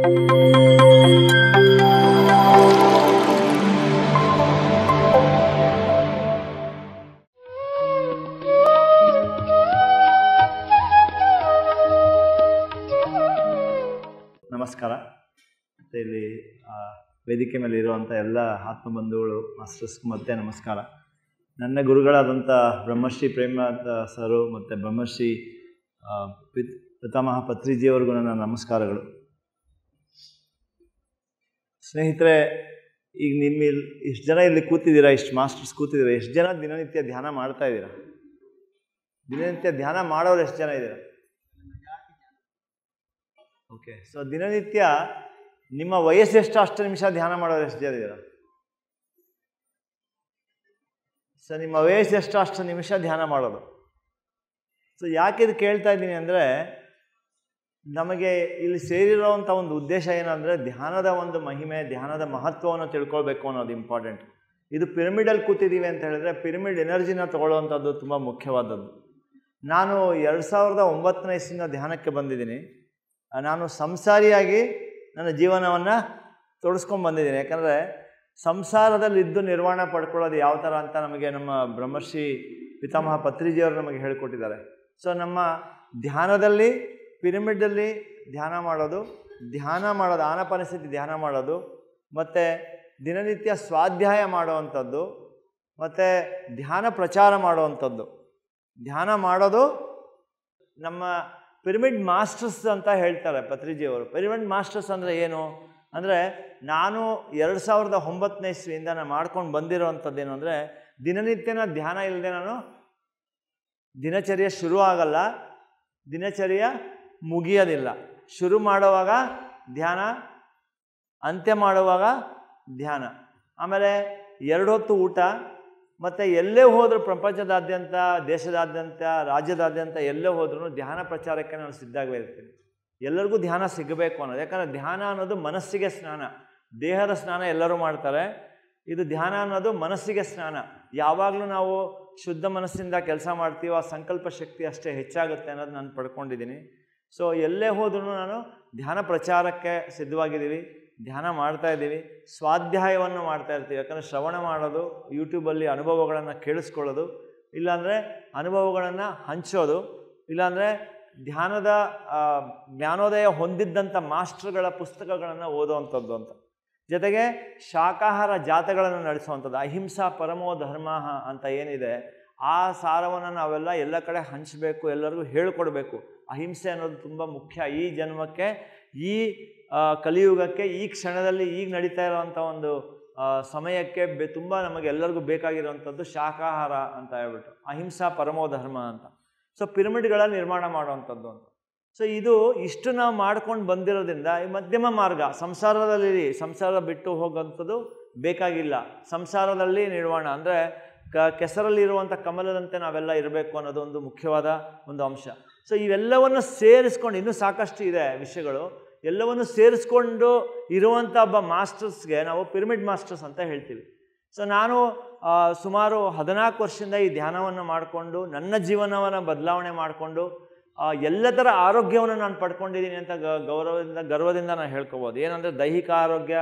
ನಮಸ್ಕಾರ. ಮತ್ತು ಇಲ್ಲಿ ವೇದಿಕೆ ಮೇಲೆ ಇರುವಂಥ ಎಲ್ಲ ಆತ್ಮಬಂಧುಗಳು ಮಾಸ್ಟರ್ಸ್ಗೂ ಮತ್ತೆ ನಮಸ್ಕಾರ. ನನ್ನ ಗುರುಗಳಾದಂಥ ಬ್ರಹ್ಮಶ್ರೀ ಪ್ರೇಮನಾಥ ಸರು ಮತ್ತು ಬ್ರಹ್ಮಶ್ರೀ ಪಿತಾಮಹ ಪತ್ರಿಜಿಯವರಿಗೂ ನನ್ನ ನಮಸ್ಕಾರಗಳು. ಸ್ನೇಹಿತರೆ, ಈಗ ನಿಮ್ಮಲ್ಲಿ ಇಷ್ಟು ಜನ ಇಲ್ಲಿ ಕೂತಿದ್ದೀರಾ, ಇಷ್ಟು ಮಾಸ್ಟರ್ಸ್ ಕೂತಿದ್ದೀರಾ, ಎಷ್ಟು ಜನ ದಿನನಿತ್ಯ ಧ್ಯಾನ ಮಾಡ್ತಾ ಇದ್ದೀರಾ? ದಿನನಿತ್ಯ ಧ್ಯಾನ ಮಾಡೋರು ಎಷ್ಟು ಜನ ಇದ್ದೀರಾ? ಓಕೆ. ಸೊ ದಿನನಿತ್ಯ ನಿಮ್ಮ ವಯಸ್ಸೆಷ್ಟು ಅಷ್ಟು ನಿಮಿಷ ಧ್ಯಾನ ಮಾಡೋರು ಎಷ್ಟು ಜನ ಇದ್ದೀರಾ? ಸೊ ನಿಮ್ಮ ವಯಸ್ಸೆಷ್ಟು ಅಷ್ಟು ನಿಮಿಷ ಧ್ಯಾನ ಮಾಡೋದು. ಸೊ ಯಾಕೆ ಇದು ಕೇಳ್ತಾ ಇದ್ದೀನಿ ಅಂದರೆ, ನಮಗೆ ಇಲ್ಲಿ ಸೇರಿರೋವಂಥ ಒಂದು ಉದ್ದೇಶ ಏನಂದರೆ ಧ್ಯಾನದ ಒಂದು ಮಹಿಮೆ, ಧ್ಯಾನದ ಮಹತ್ವವನ್ನು ತಿಳ್ಕೊಳ್ಬೇಕು ಅನ್ನೋದು ಇಂಪಾರ್ಟೆಂಟ್. ಇದು ಪಿರಮಿಡಲ್ಲಿ ಕೂತಿದ್ದೀವಿ ಅಂತ ಹೇಳಿದ್ರೆ ಪಿರಮಿಡ್ ಎನರ್ಜಿನ ತೊಗೊಳ್ಳೋವಂಥದ್ದು ತುಂಬ ಮುಖ್ಯವಾದದ್ದು. ನಾನು 2009ನೇ ಇಸ್ವಿಯಿಂದ ಧ್ಯಾನಕ್ಕೆ ಬಂದಿದ್ದೀನಿ. ನಾನು ಸಂಸಾರಿಯಾಗಿ ನನ್ನ ಜೀವನವನ್ನು ತೊಡಸ್ಕೊಂಡ್ಬಂದಿದ್ದೀನಿ. ಯಾಕಂದರೆ ಸಂಸಾರದಲ್ಲಿದ್ದು ನಿರ್ವಾಣ ಪಡ್ಕೊಳ್ಳೋದು ಯಾವ ಥರ ಅಂತ ನಮಗೆ ನಮ್ಮ ಬ್ರಹ್ಮಶ್ರೀ ಪಿತಾಮಹ ಪತ್ರಿಜಿಯವರು ನಮಗೆ ಹೇಳಿಕೊಟ್ಟಿದ್ದಾರೆ. ಸೊ ನಮ್ಮ ಧ್ಯಾನದಲ್ಲಿ ಪಿರಮಿಡಲ್ಲಿ ಧ್ಯಾನ ಮಾಡೋದು, ಆನಾಪಾನಸತಿ ಧ್ಯಾನ ಮಾಡೋದು, ಮತ್ತು ದಿನನಿತ್ಯ ಸ್ವಾಧ್ಯಾಯ ಮಾಡುವಂಥದ್ದು, ಮತ್ತು ಧ್ಯಾನ ಪ್ರಚಾರ ಮಾಡುವಂಥದ್ದು. ಧ್ಯಾನ ಮಾಡೋದು ನಮ್ಮ ಪಿರಮಿಡ್ ಮಾಸ್ಟರ್ಸ್ ಅಂತ ಹೇಳ್ತಾರೆ ಪತ್ರಿಜಿಯವರು. ಪಿರಮಿಡ್ ಮಾಸ್ಟರ್ಸ್ ಅಂದರೆ ಏನು ಅಂದರೆ, ನಾನು 2009ನೇ ಇಸ್ವಿಯಿಂದ ನಾನು ಮಾಡ್ಕೊಂಡು ಬಂದಿರೋವಂಥದ್ದು ಏನು ಅಂದರೆ, ದಿನನಿತ್ಯನ ಧ್ಯಾನ ಇಲ್ಲದೆ ನಾನು ದಿನಚರ್ಯ ಶುರು ಆಗಲ್ಲ, ದಿನಚರ್ಯ ಮುಗಿಯೋದಿಲ್ಲ. ಶುರು ಮಾಡುವಾಗ ಧ್ಯಾನ, ಅಂತ್ಯ ಮಾಡುವಾಗ ಧ್ಯಾನ, ಆಮೇಲೆ 2 ಹೊತ್ತು ಊಟ, ಮತ್ತು ಎಲ್ಲೇ ಹೋದರೂ ಪ್ರಪಂಚದಾದ್ಯಂತ, ದೇಶದಾದ್ಯಂತ, ರಾಜ್ಯದಾದ್ಯಂತ ಎಲ್ಲೇ ಹೋದ್ರೂ ಧ್ಯಾನ ಪ್ರಚಾರಕ್ಕೆ ನಾನು ಸಿದ್ಧವಾಗೇ ಇರ್ತೀನಿ. ಎಲ್ಲರಿಗೂ ಧ್ಯಾನ ಸಿಗಬೇಕು ಅನ್ನೋದು. ಯಾಕಂದರೆ ಧ್ಯಾನ ಅನ್ನೋದು ಮನಸ್ಸಿಗೆ ಸ್ನಾನ. ದೇಹದ ಸ್ನಾನ ಎಲ್ಲರೂ ಮಾಡ್ತಾರೆ, ಇದು ಧ್ಯಾನ ಅನ್ನೋದು ಮನಸ್ಸಿಗೆ ಸ್ನಾನ. ಯಾವಾಗಲೂ ನಾವು ಶುದ್ಧ ಮನಸ್ಸಿಂದ ಕೆಲಸ ಮಾಡ್ತೀವೋ ಆ ಸಂಕಲ್ಪ ಶಕ್ತಿ ಅಷ್ಟೇ ಹೆಚ್ಚಾಗುತ್ತೆ ಅನ್ನೋದು ನಾನು ಪಡ್ಕೊಂಡಿದ್ದೀನಿ. ಸೊ ಎಲ್ಲೇ ಹೋದ್ರೂ ನಾನು ಧ್ಯಾನ ಪ್ರಚಾರಕ್ಕೆ ಸಿದ್ಧವಾಗಿದ್ದೀವಿ, ಧ್ಯಾನ ಮಾಡ್ತಾಯಿದ್ದೀವಿ, ಸ್ವಾಧ್ಯಾಯವನ್ನು ಮಾಡ್ತಾಯಿರ್ತೀವಿ. ಯಾಕಂದರೆ ಶ್ರವಣ ಮಾಡೋದು, ಯೂಟ್ಯೂಬಲ್ಲಿ ಅನುಭವಗಳನ್ನು ಕೇಳಿಸ್ಕೊಳ್ಳೋದು, ಇಲ್ಲಾಂದರೆ ಅನುಭವಗಳನ್ನು ಹಂಚೋದು, ಇಲ್ಲಾಂದರೆ ಧ್ಯಾನದ ಜ್ಞಾನೋದಯ ಹೊಂದಿದ್ದಂಥ ಮಾಸ್ಟರ್ಗಳ ಪುಸ್ತಕಗಳನ್ನು ಓದೋವಂಥದ್ದು ಅಂತ. ಜೊತೆಗೆ ಶಾಕಾಹಾರ ಜಾಥೆಗಳನ್ನು ನಡೆಸುವಂಥದ್ದು. ಅಹಿಂಸಾ ಪರಮೋ ಧರ್ಮ ಅಂತ ಏನಿದೆ, ಆ ಸಾರವನ್ನು ನಾವೆಲ್ಲ ಎಲ್ಲ ಕಡೆ ಹಂಚಬೇಕು, ಎಲ್ಲರಿಗೂ ಹೇಳ್ಕೊಡ್ಬೇಕು. ಅಹಿಂಸೆ ಅನ್ನೋದು ತುಂಬ ಮುಖ್ಯ ಈ ಜನ್ಮಕ್ಕೆ, ಈ ಕಲಿಯುಗಕ್ಕೆ, ಈ ಕ್ಷಣದಲ್ಲಿ ಈಗ ನಡೀತಾ ಇರೋವಂಥ ಒಂದು ಸಮಯಕ್ಕೆ ತುಂಬ ನಮಗೆಲ್ಲರಿಗೂ ಬೇಕಾಗಿರೋವಂಥದ್ದು ಶಾಕಾಹಾರ ಅಂತ ಹೇಳ್ಬಿಟ್ಟು, ಅಹಿಂಸಾ ಪರಮೋ ಧರ್ಮ ಅಂತ. ಸೊ ಪಿರಮಿಡ್ಗಳ ನಿರ್ಮಾಣ ಮಾಡುವಂಥದ್ದು ಅಂತ. ಸೊ ಇಷ್ಟು ನಾವು ಮಾಡ್ಕೊಂಡು ಬಂದಿರೋದ್ರಿಂದ ಈ ಮಧ್ಯಮ ಮಾರ್ಗ, ಸಂಸಾರ ಬಿಟ್ಟು ಹೋಗೋಂಥದ್ದು ಬೇಕಾಗಿಲ್ಲ. ಸಂಸಾರದಲ್ಲಿ ನಿರ್ವಾಣ ಅಂದರೆ ಕೆಸರಲ್ಲಿರುವಂಥ ಕಮಲದಂತೆ ನಾವೆಲ್ಲ ಇರಬೇಕು ಅನ್ನೋದು ಒಂದು ಮುಖ್ಯವಾದ ಒಂದು ಅಂಶ. ಸೊ ಇವೆಲ್ಲವನ್ನು ಸೇರಿಸ್ಕೊಂಡು, ಇನ್ನೂ ಸಾಕಷ್ಟು ಇದೆ ವಿಷಯಗಳು, ಎಲ್ಲವನ್ನು ಸೇರಿಸ್ಕೊಂಡು ಇರುವಂಥ ಒಬ್ಬ ಮಾಸ್ಟರ್ಸ್ಗೆ ನಾವು ಪಿರಮಿಡ್ ಮಾಸ್ಟರ್ಸ್ ಅಂತ ಹೇಳ್ತೀವಿ. ಸೊ ನಾನು ಸುಮಾರು 14 ವರ್ಷದಿಂದ ಈ ಧ್ಯಾನವನ್ನು ಮಾಡಿಕೊಂಡು ನನ್ನ ಜೀವನವನ್ನು ಬದಲಾವಣೆ ಮಾಡಿಕೊಂಡು ಎಲ್ಲ ಥರ ಆರೋಗ್ಯವನ್ನು ನಾನು ಪಡ್ಕೊಂಡಿದ್ದೀನಿ ಅಂತ ಗರ್ವದಿಂದ ನಾನು ಹೇಳ್ಕೊಬೋದು. ಏನಂದರೆ ದೈಹಿಕ ಆರೋಗ್ಯ,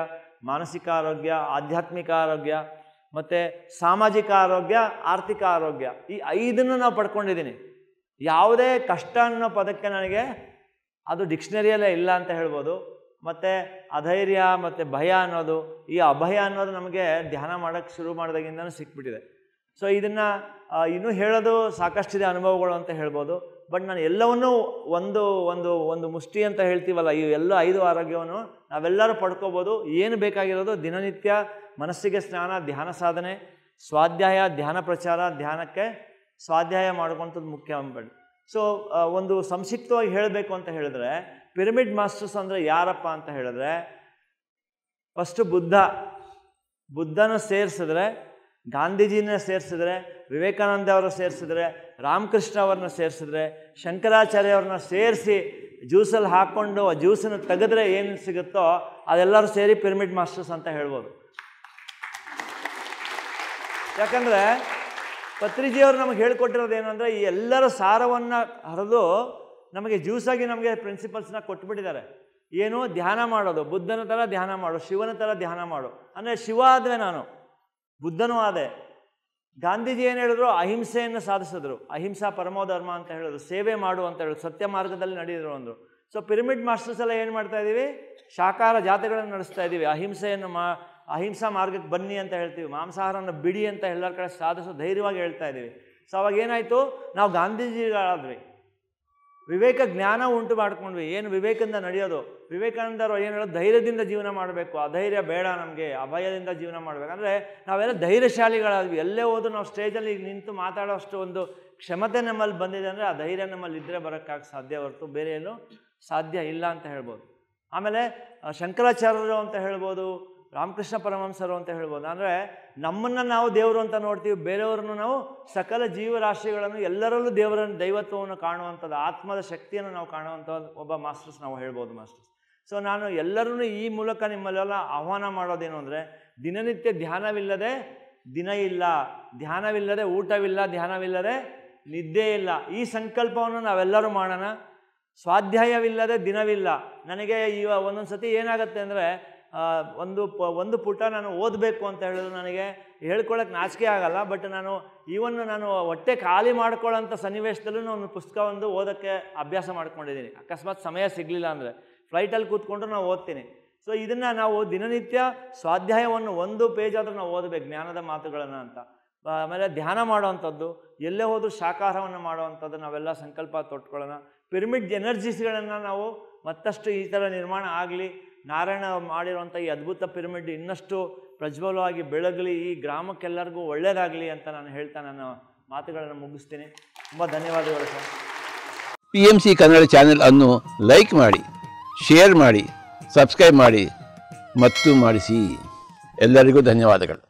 ಮಾನಸಿಕ ಆರೋಗ್ಯ, ಆಧ್ಯಾತ್ಮಿಕ ಆರೋಗ್ಯ, ಮತ್ತು ಸಾಮಾಜಿಕ ಆರೋಗ್ಯ, ಆರ್ಥಿಕ ಆರೋಗ್ಯ, ಈ 5ನ್ನು ನಾವು ಪಡ್ಕೊಂಡಿದ್ದೀನಿ. ಯಾವುದೇ ಕಷ್ಟ ಅನ್ನೋ ಪದಕ್ಕೆ ನನಗೆ ಅದು ಡಿಕ್ಷನರಿಯಲ್ಲೇ ಇಲ್ಲ ಅಂತ ಹೇಳ್ಬೋದು. ಮತ್ತು ಅಧೈರ್ಯ ಮತ್ತು ಭಯ ಅನ್ನೋದು, ಈ ಅಭಯ ಅನ್ನೋದು ನಮಗೆ ಧ್ಯಾನ ಮಾಡೋಕ್ಕೆ ಶುರು ಮಾಡಿದಾಗಿಂದನೂ ಸಿಕ್ಬಿಟ್ಟಿದೆ. ಸೊ ಇದನ್ನು ಇನ್ನೂ ಹೇಳೋದು ಸಾಕಷ್ಟಿದೆ ಅನುಭವಗಳು ಅಂತ ಹೇಳ್ಬೋದು. ಬಟ್ ನಾನು ಎಲ್ಲವನ್ನೂ ಒಂದು ಮುಷ್ಟಿ ಅಂತ ಹೇಳ್ತೀವಲ್ಲ, ಈ ಎಲ್ಲ 5 ಆರೋಗ್ಯವನ್ನು ನಾವೆಲ್ಲರೂ ಪಡ್ಕೋಬೋದು. ಏನು ಬೇಕಾಗಿರೋದು ದಿನನಿತ್ಯ ಮನಸ್ಸಿಗೆ ಸ್ನಾನ, ಧ್ಯಾನ ಸಾಧನೆ, ಸ್ವಾಧ್ಯಾಯ, ಧ್ಯಾನ ಪ್ರಚಾರ, ಧ್ಯಾನಕ್ಕೆ ಸ್ವಾಧ್ಯಾಯ ಮಾಡುವಂಥದ್ದು ಮುಖ್ಯ ಅಂಬಡಿ. ಸೊ ಒಂದು ಸಂಕ್ಷಿಪ್ತವಾಗಿ ಹೇಳಬೇಕು ಅಂತ ಹೇಳಿದ್ರೆ, ಪಿರಮಿಡ್ ಮಾಸ್ಟರ್ಸ್ ಅಂದರೆ ಯಾರಪ್ಪ ಅಂತ ಹೇಳಿದ್ರೆ, ಫಸ್ಟು ಬುದ್ಧನ ಸೇರಿಸಿದ್ರೆ, ಗಾಂಧೀಜಿನ ಸೇರಿಸಿದ್ರೆ, ವಿವೇಕಾನಂದ ಅವರ ಸೇರಿಸಿದ್ರೆ, ರಾಮಕೃಷ್ಣ ಅವ್ರನ್ನ ಸೇರಿಸಿದ್ರೆ, ಶಂಕರಾಚಾರ್ಯ ಅವ್ರನ್ನ ಸೇರಿಸಿ ಜ್ಯೂಸಲ್ಲಿ ಹಾಕ್ಕೊಂಡು ಆ ಜ್ಯೂಸನ್ನು ತೆಗೆದ್ರೆ ಏನು ಸಿಗುತ್ತೋ ಅದೆಲ್ಲರೂ ಸೇರಿ ಪಿರಮಿಡ್ ಮಾಸ್ಟರ್ಸ್ ಅಂತ ಹೇಳ್ಬೋದು. ಯಾಕಂದರೆ ಪತ್ರಿಜಿಯವರು ನಮಗೆ ಹೇಳ್ಕೊಟ್ಟಿರೋದು ಏನಂದರೆ, ಈ ಎಲ್ಲರ ಸಾರವನ್ನು ಹರಿದು ನಮಗೆ ಜ್ಯೂಸಾಗಿ ನಮಗೆ ಪ್ರಿನ್ಸಿಪಲ್ಸ್ನ ಕೊಟ್ಬಿಟ್ಟಿದ್ದಾರೆ. ಏನು ಧ್ಯಾನ ಮಾಡೋದು, ಬುದ್ಧನ ಥರ ಧ್ಯಾನ ಮಾಡು, ಶಿವನ ಥರ ಧ್ಯಾನ ಮಾಡು. ಅಂದರೆ ಶಿವ ಆದ್ವೆ ನಾನು, ಬುದ್ಧನೂ ಆದೆ. ಗಾಂಧೀಜಿ ಏನು ಹೇಳಿದ್ರು? ಅಹಿಂಸೆಯನ್ನು ಸಾಧಿಸಿದ್ರು. ಅಹಿಂಸಾ ಪರಮೋ ಧರ್ಮ ಅಂತ ಹೇಳಿದ್ರು, ಸೇವೆ ಮಾಡು ಅಂತ ಹೇಳಿದ್ರು, ಸತ್ಯ ಮಾರ್ಗದಲ್ಲಿ ನಡೆಯಿದ್ರು ಅಂದರು. ಸೊ ಪಿರಮಿಡ್ ಮಾಸ್ಟರ್ಸ್ ಎಲ್ಲ ಏನು ಮಾಡ್ತಾ ಇದ್ದೀವಿ? ಶಾಕಾಹಾರ ಜಾತಿಗಳನ್ನು ನಡೆಸ್ತಾ ಇದ್ದೀವಿ. ಅಹಿಂಸಾ ಮಾರ್ಗಕ್ಕೆ ಬನ್ನಿ ಅಂತ ಹೇಳ್ತೀವಿ, ಮಾಂಸಾಹಾರನ ಬಿಡಿ ಅಂತ ಎಲ್ಲರ ಕಡೆ ಸಾಧಿಸೋ ಧೈರ್ಯವಾಗಿ ಹೇಳ್ತಾ ಇದ್ದೀವಿ. ಸೊ ಅವಾಗ ಏನಾಯಿತು? ನಾವು ಗಾಂಧೀಜಿಗಳಾದ್ವಿ, ವಿವೇಕ ಜ್ಞಾನ ಉಂಟು ಮಾಡ್ಕೊಂಡ್ವಿ. ಏನು ವಿವೇಕದಿಂದ ನಡೆಯೋದು? ವಿವೇಕಾನಂದರು ಏನು ಹೇಳೋದು? ಧೈರ್ಯದಿಂದ ಜೀವನ ಮಾಡಬೇಕು, ಅಧೈರ್ಯ ಬೇಡ ನಮಗೆ, ಅಭಯದಿಂದ ಜೀವನ ಮಾಡಬೇಕು. ಅಂದರೆ ನಾವೆಲ್ಲ ಧೈರ್ಯಶಾಲಿಗಳಾದ್ವಿ. ಎಲ್ಲೇ ಹೋದ್ರು ನಾವು ಸ್ಟೇಜಲ್ಲಿ ಈಗ ನಿಂತು ಮಾತಾಡೋಷ್ಟು ಒಂದು ಕ್ಷಮತೆ ನಮ್ಮಲ್ಲಿ ಬಂದಿದೆ ಅಂದರೆ ಆ ಧೈರ್ಯ ನಮ್ಮಲ್ಲಿ ಇದ್ದರೆ ಬರೋಕ್ಕಾಗಿ ಸಾಧ್ಯ ಹೊರತು ಬೇರೆ ಏನು ಸಾಧ್ಯ ಇಲ್ಲ ಅಂತ ಹೇಳ್ಬೋದು. ಆಮೇಲೆ ಶಂಕರಾಚಾರ್ಯರು ಅಂತ ಹೇಳ್ಬೋದು, ರಾಮಕೃಷ್ಣ ಪರಮಹಂಸರು ಅಂತ ಹೇಳ್ಬೋದು. ಅಂದರೆ ನಮ್ಮನ್ನು ನಾವು ದೇವರು ಅಂತ ನೋಡ್ತೀವಿ, ಬೇರೆಯವ್ರನ್ನು ನಾವು ಸಕಲ ಜೀವರಾಶಿಗಳನ್ನು ಎಲ್ಲರಲ್ಲೂ ದೈವತ್ವವನ್ನು ಕಾಣುವಂಥದ್ದು, ಆತ್ಮದ ಶಕ್ತಿಯನ್ನು ನಾವು ಕಾಣುವಂಥ ಒಬ್ಬ ಮಾಸ್ಟರ್ಸ್ ನಾವು ಹೇಳ್ಬೋದು ಮಾಸ್ಟರ್ಸ್. ಸೊ ನಾನು ಎಲ್ಲರೂ ಈ ಮೂಲಕ ನಿಮ್ಮಲ್ಲೆಲ್ಲ ಆಹ್ವಾನ ಮಾಡೋದೇನು ಅಂದರೆ, ದಿನನಿತ್ಯ ಧ್ಯಾನವಿಲ್ಲದೆ ದಿನ ಇಲ್ಲ, ಧ್ಯಾನವಿಲ್ಲದೆ ಊಟವಿಲ್ಲ, ಧ್ಯಾನವಿಲ್ಲದೆ ನಿದ್ದೆ ಇಲ್ಲ. ಈ ಸಂಕಲ್ಪವನ್ನು ನಾವೆಲ್ಲರೂ ಮಾಡೋಣ. ಸ್ವಾಧ್ಯಾಯವಿಲ್ಲದೆ ದಿನವಿಲ್ಲ. ನನಗೆ ಒಂದೊಂದು ಸತಿ ಏನಾಗುತ್ತೆ ಅಂದರೆ, ಒಂದು ಪುಟ ನಾನು ಓದಬೇಕು ಅಂತ ಹೇಳಿದ್ರು ನನಗೆ ಹೇಳ್ಕೊಳ್ಳೋಕೆ ನಾಚಿಕೆ ಆಗಲ್ಲ. ಬಟ್ ನಾನು ಹೊಟ್ಟೆ ಖಾಲಿ ಮಾಡ್ಕೊಳ್ಳೋಂಥ ಸನ್ನಿವೇಶದಲ್ಲೂ ನಾನು ಪುಸ್ತಕ ಓದೋಕ್ಕೆ ಅಭ್ಯಾಸ ಮಾಡ್ಕೊಂಡಿದ್ದೀನಿ. ಅಕಸ್ಮಾತ್ ಸಮಯ ಸಿಗಲಿಲ್ಲ ಅಂದರೆ ಫ್ಲೈಟಲ್ಲಿ ಕೂತ್ಕೊಂಡ್ರು ನಾವು ಓದ್ತೀನಿ. ಸೊ ಇದನ್ನು ನಾವು ದಿನನಿತ್ಯ ಸ್ವಾಧ್ಯಾಯವನ್ನು 1 ಪೇಜ್ ಆದರೂ ನಾವು ಓದಬೇಕು, ಜ್ಞಾನದ ಮಾತುಗಳನ್ನು ಅಂತ. ಆಮೇಲೆ ಧ್ಯಾನ ಮಾಡೋವಂಥದ್ದು, ಎಲ್ಲೇ ಹೋದರೂ ಶಾಕಾಹಾರವನ್ನು ಮಾಡೋವಂಥದ್ದು ನಾವೆಲ್ಲ ಸಂಕಲ್ಪ ತೊಟ್ಕೊಳ್ಳೋಣ. ಪಿರಮಿಡ್ ಎನರ್ಜೀಸ್ಗಳನ್ನು ನಾವು ಮತ್ತಷ್ಟು ಈ ಥರ ನಿರ್ಮಾಣ ಆಗಲಿ, ನಾರಾಯಣ ಮಾಡಿರುವಂಥ ಈ ಅದ್ಭುತ ಪಿರಮಿಡ್ ಇನ್ನಷ್ಟು ಪ್ರಜ್ವಲವಾಗಿ ಬೆಳಗಲಿ, ಈ ಗ್ರಾಮಕ್ಕೆಲ್ಲರಿಗೂ ಒಳ್ಳೆಯದಾಗಲಿ ಅಂತ ನಾನು ಹೇಳ್ತಾ ನನ್ನ ಮಾತುಗಳನ್ನು ಮುಗಿಸ್ತೀನಿ. ತುಂಬ ಧನ್ಯವಾದಗಳು ಸರ್. PMC ಕನ್ನಡ ಚಾನೆಲ್ ಅನ್ನು ಲೈಕ್ ಮಾಡಿ, ಶೇರ್ ಮಾಡಿ, ಸಬ್ಸ್ಕ್ರೈಬ್ ಮಾಡಿ ಮತ್ತು ಮಾಡಿಸಿ. ಎಲ್ಲರಿಗೂ ಧನ್ಯವಾದಗಳು.